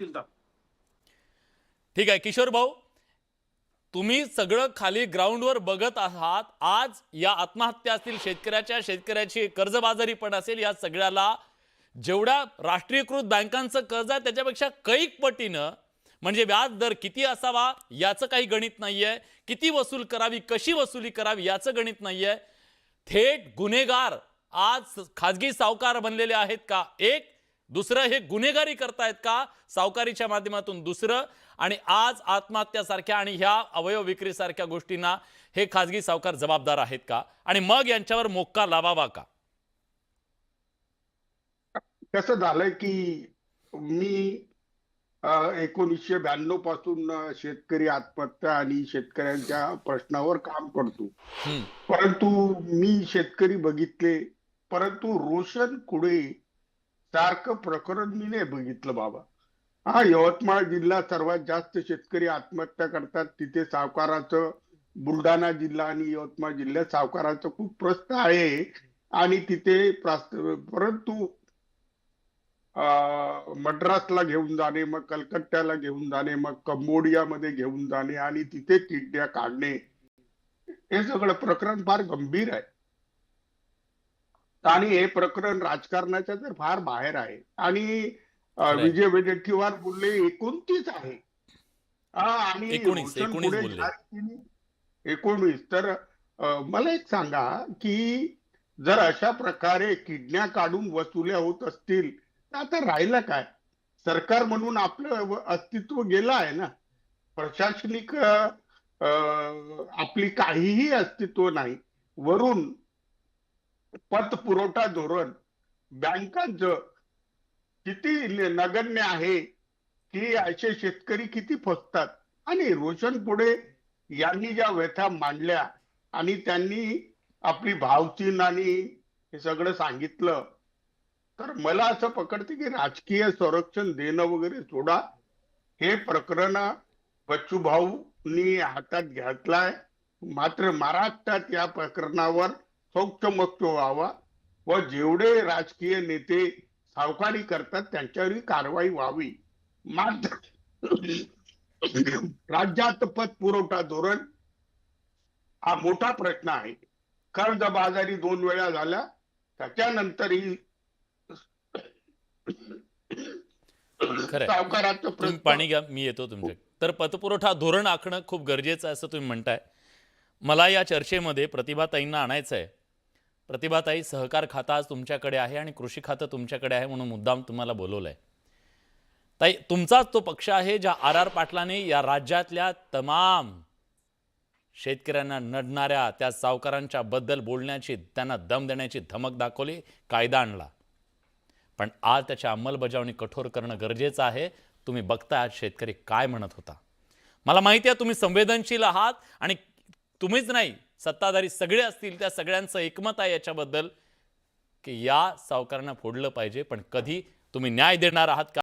ठीक आहे किशोर भाऊ, तुम्ही सगळं खाली ग्राउंडवर बघत आहात. आज या आत्महत्या असतील, शेतकऱ्याची कर्जबाजारी पण असेल, या सगळ्याला जेवढा राष्ट्रीयकृत बँकांचं कर्ज आहे त्याच्यापेक्षा कैक पटीनं, म्हणजे व्याज दर किती असावा याचं काही गणित नाहीये, किती वसूल करावी, कशी वसुली करावी याचं गणित नाहीये. थेट गुन्हेगार आज खाजगी सावकार बनलेले आहेत का, एक दुसरं हे गुन्हेगारी करतायत का सावकारीच्या माध्यमातून, दुसरं आणि आज आत्महत्यासारख्या आणि ह्या अवयव विक्रीसारख्या गोष्टींना हे खाजगी सावकार जबाबदार आहेत का, आणि मग यांच्यावर मोक्का लावावा का? कसं झालंय की मी 1992 पासून शेतकरी आत्महत्या आणि शेतकऱ्यांच्या प्रश्नावर काम करतो. परंतु मी शेतकरी बघितले, परंतु रोशन कुडे सारखं प्रकरण मी नाही बघितलं बाबा. हा, यवतमाळ जिल्हा सर्वात जास्त शेतकरी आत्महत्या करतात, तिथे सावकाराचं, बुलढाणा जिल्हा आणि यवतमाळ जिल्ह्यात सावकाराचं खूप प्रश्न आहे. आणि तिथे परंतु मद्रासला घेऊन जाणे, मग कलकत्त्याला घेऊन जाणे, मग कंबोडियामध्ये घेऊन जाणे आणि तिथे किडण्या काढणे, हे सगळं प्रकरण फार गंभीर आहे. आणि हे प्रकरण राजकारणाच्या तर फार बाहेर आहे. आणि विजय वडेट्टीवार बोलले 29 आहे, आणि 19 पुढे बोलले. 19. तर मला एक सांगा की जर अशा प्रकारे किडन्या काढून वसुल्या होत असतील तर आता राहिलं काय? सरकार म्हणून आपलं अस्तित्व गेलं आहे ना. प्रशासनिक आपली काहीही अस्तित्व नाही. वरून पतपुरवठा धोरण बँकांचं किती नगण्य आहे की असे शेतकरी किती फसतात. आणि रोशन पुढे यांनी ज्या व्यथा मांडल्या आणि त्यांनी आपली भावचीन आणि हे सगळं सांगितलं, तर मला असं पकडते की राजकीय संरक्षण देणं वगैरे सोडा, हे प्रकरण बच्चू भाऊंनी हातात घेतलाय. मात्र महाराष्ट्रात या प्रकरणावर सौक्षमक्ष व्हावा व जेवढे राजकीय नेते सावकारी करतात त्यांच्यावरही कारवाई व्हावी. मात्र राज्यात पतपुरवठा धोरण हा मोठा प्रश्न आहे. कर्जबाजारी 2 वेळा झाल्या, त्याच्यानंतरही सावकाराचं तुम्ही पाणी घ्या, मी येतो तुमच्या. तर पतपुरवठा धोरण आखणं खूप गरजेचं आहे असं तुम्ही म्हणताय. मला या चर्चेमध्ये प्रतिभाताईंना आणायचं आहे. प्रतिभाताई, सहकार खाता आज तुमच्याकडे आहे आणि कृषी खातं तुमच्याकडे आहे म्हणून मुद्दाम तुम्हाला बोलवलंय. ताई, तुमचाच तो पक्ष आहे ज्या आर पाटलाने या राज्यातल्या तमाम शेतकऱ्यांना नडणाऱ्या त्या सावकारांच्या बद्दल बोलण्याची, त्यांना दम देण्याची धमक दाखवली, कायदा आणला. पण आज त्याची अंमलबजावणी कठोर करणं गरजेचं आहे. तुम्ही बघताय आज शेतकरी काय म्हणत होता. मला माहिती आहे तुम्ही संवेदनशील आहात आणि तुम्हीच नाही, सत्ताधारी सगळे असतील त्या सगळ्यांचं एकमत आहे याच्याबद्दल की या सावकारांना फोडलं पाहिजे. पण कधी तुम्ही न्याय देणार आहात का?